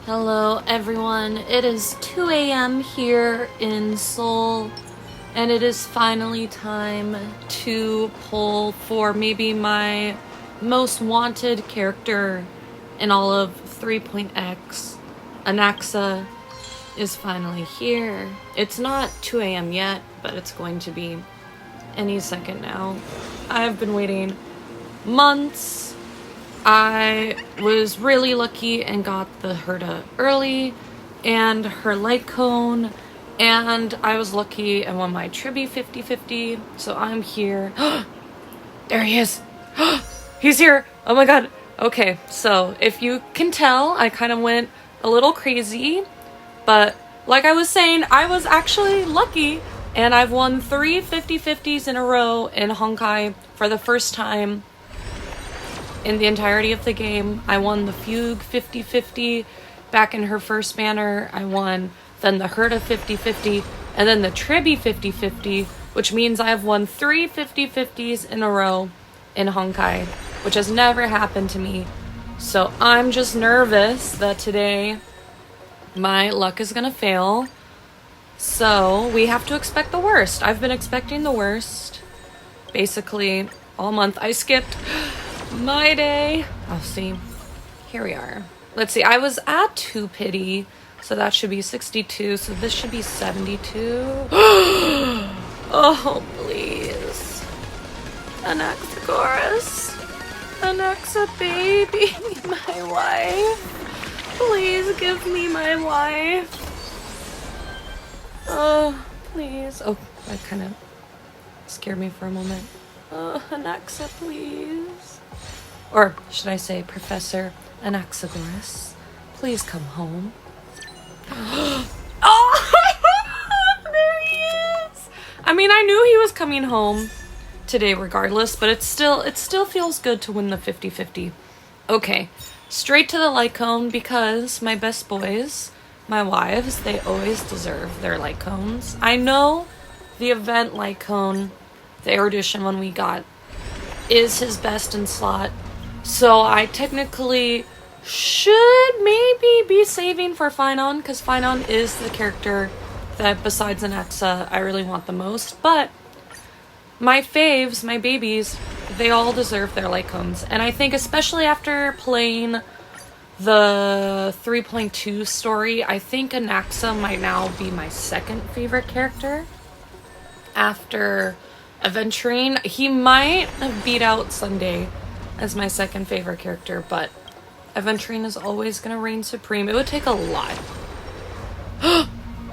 Hello everyone, it is 2 a.m. here in Seoul, and it is finally time to pull for maybe my most wanted character in all of 3.x. Anaxa is finally here. It's not 2 a.m. yet, but it's going to be any second now. I've been waiting months. I was really lucky and got the Herda early and her light cone, and I was lucky and won my Tribby 50/50, so I'm here. There he is. He's here. Oh my god. Okay, so if you can tell, I kind of went a little crazy, but like I was saying, I was actually lucky, and I've won 3 50/50s in a row in Honkai for the first time in the entirety of the game. I won the Fugue 50/50 back in her first banner. I won then the Herda 50/50 and then the Tribby 50/50, which means I have won 3 50/50s in a row in Honkai, which has never happened to me. So I'm just nervous that today my luck is gonna fail. So we have to expect the worst. I've been expecting the worst basically all month. I skipped my day. I'll see. Here we are. Let's see. I was at 2 pity, so that should be 62. So this should be 72. Oh, please. Anaxa, Anaxa, baby. My wife. Please give me my wife. Oh, please. Oh, that kind of scared me for a moment. Oh, Anaxa, please. Or should I say, Professor Anaxagoras, please come home. Oh, there he is. I mean, I knew he was coming home today regardless, but it still feels good to win the 50/50. Okay, straight to the light cone, because my best boys, my wives, they always deserve their light cones. I know the event light cone, the erudition one we got, is his best in slot. So I technically should maybe be saving for Finon, because Finon is the character that, besides Anaxa, I really want the most. But my faves, my babies, they all deserve their light cones. And I think especially after playing the 3.2 story, I think Anaxa might now be my second favorite character after Aventurine. He might have beat out Sunday as my second favorite character, but Aventurine is always gonna reign supreme. It would take a lot.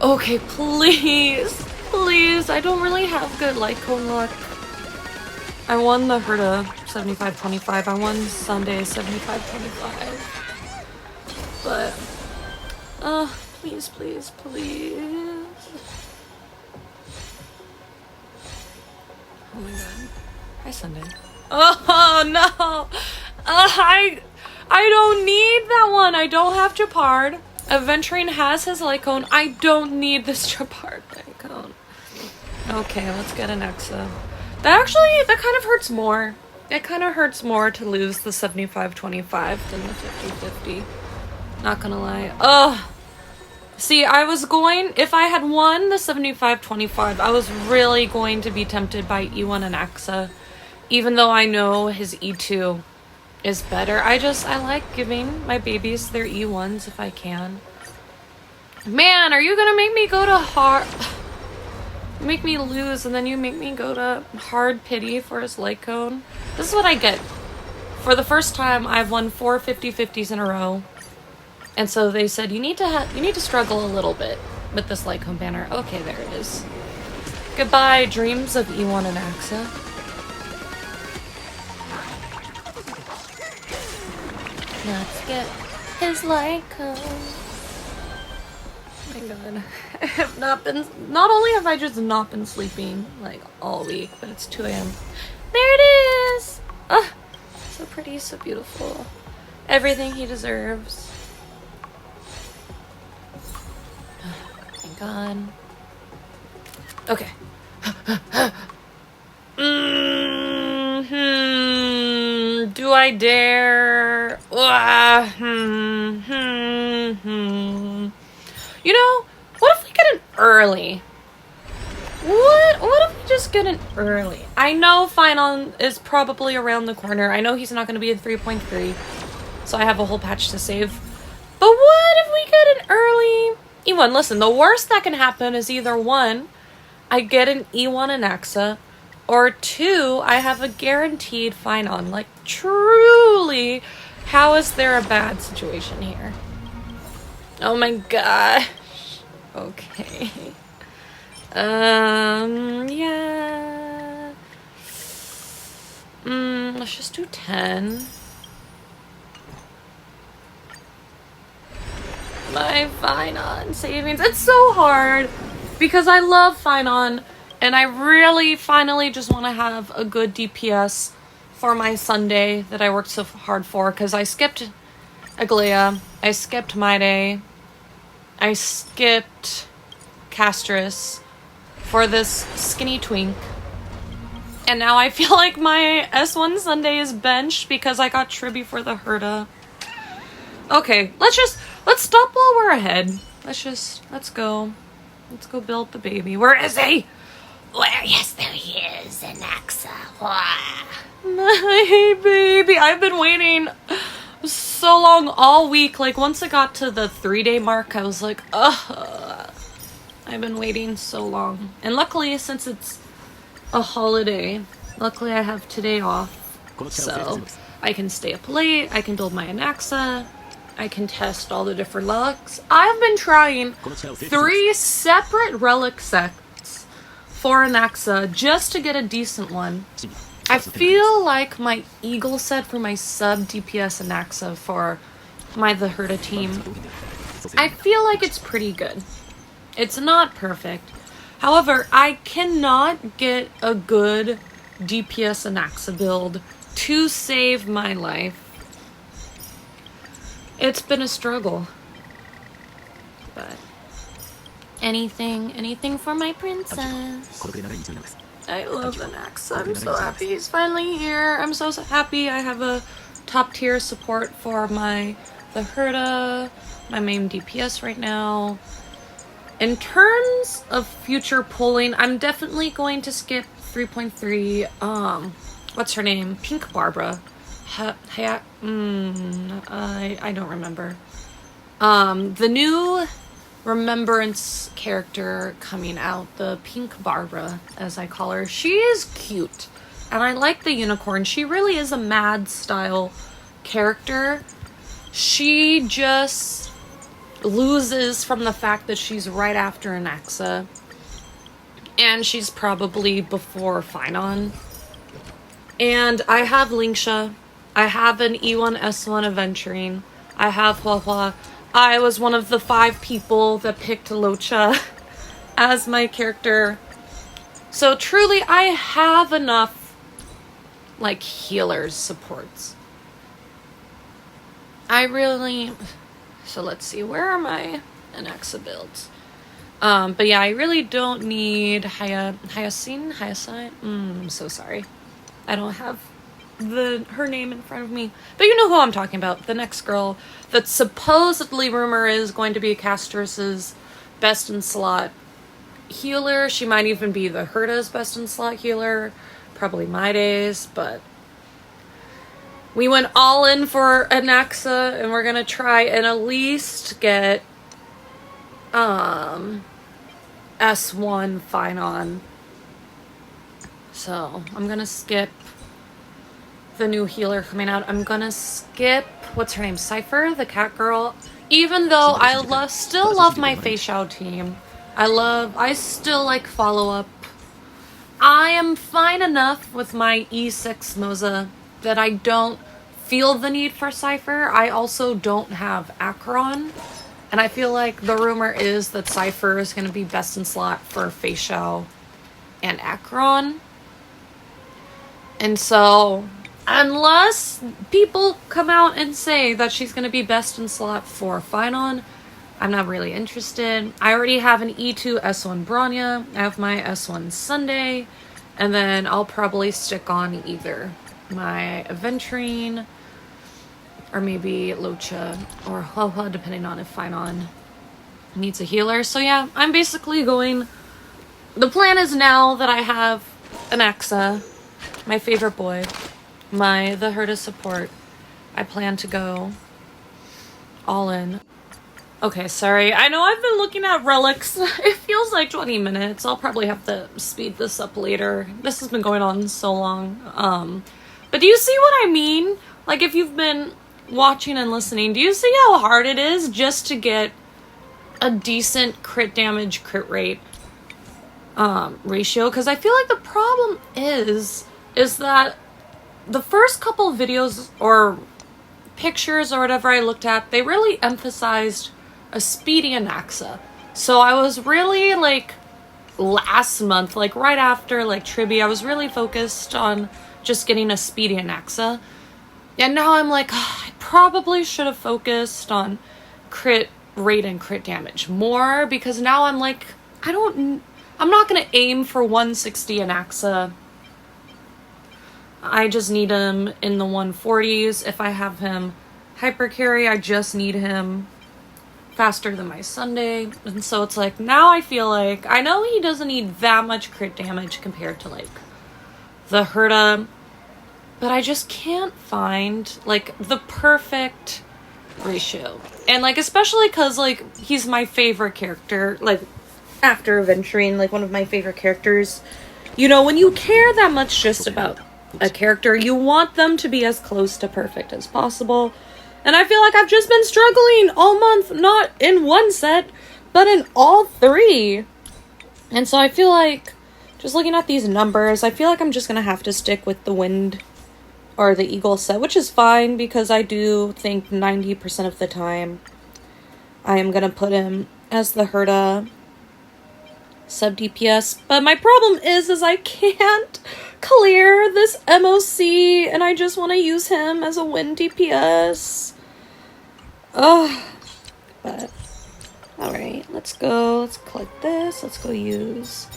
Okay, please, please. I don't really have good light cone luck. I won the Herda 75/25. I won Sunday 75/25. But, please, please, please. Oh my god. Hi, Sunday. Oh no! I don't need that one. I don't have Japard. Aventurine has his light cone. I don't need this Japard light cone. Okay, let's get an Anaxa. That kind of hurts more. It kind of hurts more to lose the 75/25 than the 50/50. Not gonna lie. Ugh. See, if I had won the 75/25, I was really going to be tempted by E1 and Anaxa. Even though I know his E2 is better. I like giving my babies their E1s if I can. Man, are you gonna make me go to hard... make me lose, and then you make me go to hard pity for his light cone? This is what I get. For the first time, I've won 4 50/50s in a row. And so they said, you need to struggle a little bit with this light cone banner. Okay, there it is. Goodbye, dreams of E1 and Anaxa. Let's get his light cone. Oh my god. I have not only have I just not been sleeping like all week, but it's 2 a.m. There it is! Ah, so pretty, so beautiful. Everything he deserves. Thank god. Okay. Do I dare? You know, what if we get an early? What if we just get an early? I know Final is probably around the corner. I know he's not going to be in 3.3, so I have a whole patch to save. But what if we get an early E1? Listen, the worst that can happen is either 1, I get an E1 Anaxa, or 2, I have a guaranteed Final. Like, truly, how is there a bad situation here? Oh my gosh. Okay. Yeah. Let's just do 10. My Finon savings. It's so hard because I love Finon and I really finally just want to have a good DPS for my Sunday that I worked so hard for, because I skipped Aglaia, I skipped Maide, I skipped Castris for this skinny twink. And now I feel like my S1 Sunday is benched because I got Tribby for the Herda. Okay, let's stop while we're ahead. Let's go build the baby. Where is he? Where? Yes, there he is, Anaxa. My baby. I've been waiting so long all week. Like, once it got to the 3-day mark, I was like, ugh. I've been waiting so long. And luckily, since it's a holiday, luckily I have today off. So I can stay up late, I can build my Anaxa, I can test all the different relics. I've been trying 3 separate relic sets for Anaxa just to get a decent one. I feel like my Eagle set for my sub DPS Anaxa for the Herda team, I feel like it's pretty good. It's not perfect. However, I cannot get a good DPS Anaxa build to save my life. It's been a struggle. But anything for my princess. I love Anaxa. I'm so happy he's finally here. I'm so happy I have a top tier support for the Herda, my main DPS right now. In terms of future polling, I'm definitely going to skip 3.3. What's her name? Pink Barbara. I don't remember. The new Remembrance character coming out, the Pink Barbara, as I call her. She is cute, and I like the unicorn. She really is a mad style character. She just loses from the fact that she's right after Anaxa, and she's probably before Finon. And I have Linksha, I have an E1 S1 Aventurine, I have Huahua. I was one of the 5 people that picked Locha as my character. So truly, I have enough, like, healers supports. So let's see, where are my Anaxa builds? But yeah, I really don't need Hyacinth. I'm so sorry. I don't have her name in front of me. But you know who I'm talking about. The next girl that supposedly rumor is going to be Castris's best in slot healer. She might even be the Herda's best in slot healer. Probably Maide's, but we went all in for Anaxa, and we're gonna try and at least get S1 Finon. So I'm gonna skip the new healer coming out. I'm gonna skip, what's her name, Cypher, the cat girl. Even though I still love my Fei Xiao team. I still like follow up. I am fine enough with my E6 Moza that I don't feel the need for Cypher. I also don't have Acheron. And I feel like the rumor is that Cypher is going to be best in slot for Fei Xiao and Acheron. And so, unless people come out and say that she's going to be best in slot for Finon, I'm not really interested. I already have an E2 S1 Bronya. I have my S1 Sunday. And then I'll probably stick on either my Aventurine, or maybe Locha or Hoa, depending on if Finon needs a healer. So yeah, I'm basically going... The plan is now that I have Anaxa, my favorite boy, the Herta support, I plan to go all in. Okay, sorry. I know I've been looking at relics. It feels like 20 minutes. I'll probably have to speed this up later. This has been going on so long. But do you see what I mean? Like, if you've been watching and listening, do you see how hard it is just to get a decent crit damage, crit rate ratio? Because I feel like the problem is that the first couple videos or pictures or whatever I looked at, they really emphasized a speedy Anaxa. So I was really, like, last month, like right after like Tribi, I was really focused on just getting a speedy Anaxa. And now I'm like, oh, I probably should have focused on crit rate and crit damage more, because now I'm like, I'm not gonna aim for 160 Anaxa. I just need him in the 140s. If I have him hyper carry, I just need him faster than my Sunday. And so it's like, now I feel like, I know he doesn't need that much crit damage compared to like the Herta, but I just can't find like the perfect ratio. And like, especially because like he's my favorite character, like after Aventurine, like one of my favorite characters. You know, when you care that much just about a character, you want them to be as close to perfect as possible. And I feel like I've just been struggling all month, not in one set, but in all three. And so I feel like, just looking at these numbers, I feel like I'm just going to have to stick with the wind or the eagle set, which is fine, because I do think 90% of the time I am going to put him as the Herta sub DPS. But my problem is I can't clear this MOC, and I just want to use him as a wind DPS. Ugh. But alright, let's go. Let's collect this. Let's go use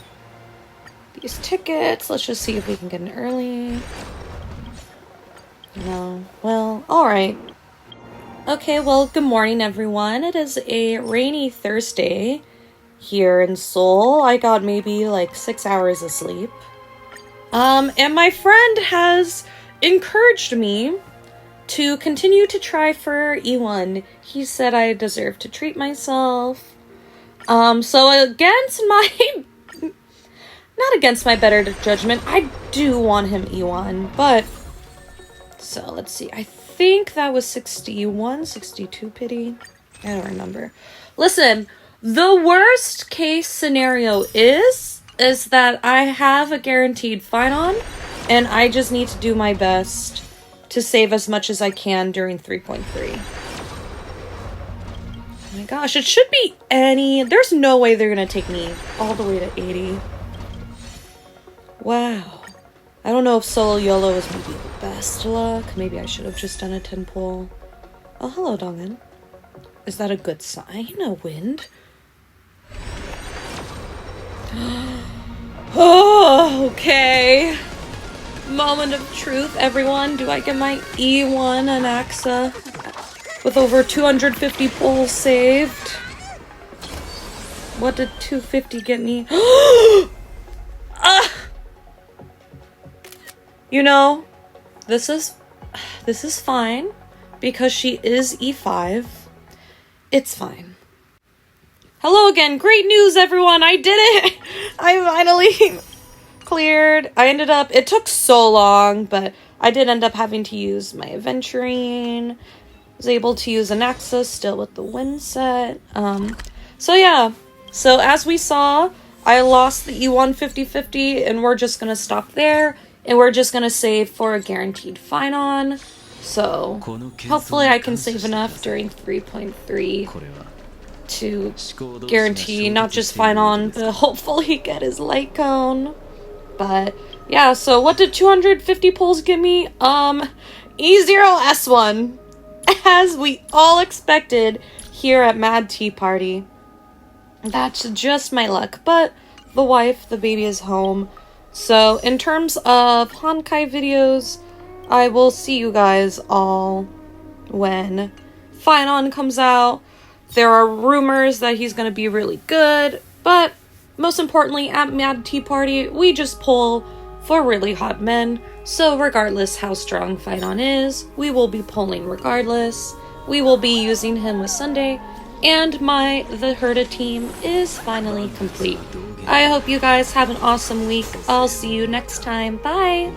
these tickets. Let's just see if we can get in early. No. Well, alright. Okay, well, good morning, everyone. It is a rainy Thursday here in Seoul. I got maybe like 6 hours of sleep. And my friend has encouraged me to continue to try for E1. He said I deserve to treat myself. So against my... not against my better judgment, I do want him E1, but... So, let's see. I think that was 61, 62 pity. I don't remember. Listen, the worst case scenario is that I have a guaranteed Finon, and I just need to do my best to save as much as I can during 3.3. Oh my gosh, it should be any... There's no way they're gonna take me all the way to 80. Wow. I don't know if solo YOLO is maybe the best luck. Maybe I should have just done a 10 pull. Oh, hello, Dongan. Is that a good sign? A wind? Oh, okay. Moment of truth, everyone. Do I get my E1 Anaxa with over 250 pulls saved? What did 250 get me? You know, this is fine, because she is E5. It's fine. Hello again. Great news, everyone. I did it. I finally cleared. It took so long, but I did end up having to use my Aventurine. Was able to use Anaxa still with the wind set. So yeah. So as we saw, I lost the E1 50-50, and we're just gonna stop there. And we're just gonna save for a guaranteed Finon. So hopefully I can save enough during 3.3 to guarantee not just Finon, but hopefully get his light cone. But yeah, so what did 250 pulls give me? E0S1, as we all expected here at Mad Tea Party. That's just my luck, but the baby is home. So, in terms of Honkai videos, I will see you guys all when Phynon comes out. There are rumors that he's going to be really good, but most importantly, at Mad Tea Party, we just pull for really hot men. So regardless how strong Phynon is, we will be pulling regardless. We will be using him with Sunday, and the Herda team is finally complete. I hope you guys have an awesome week. I'll see you next time. Bye!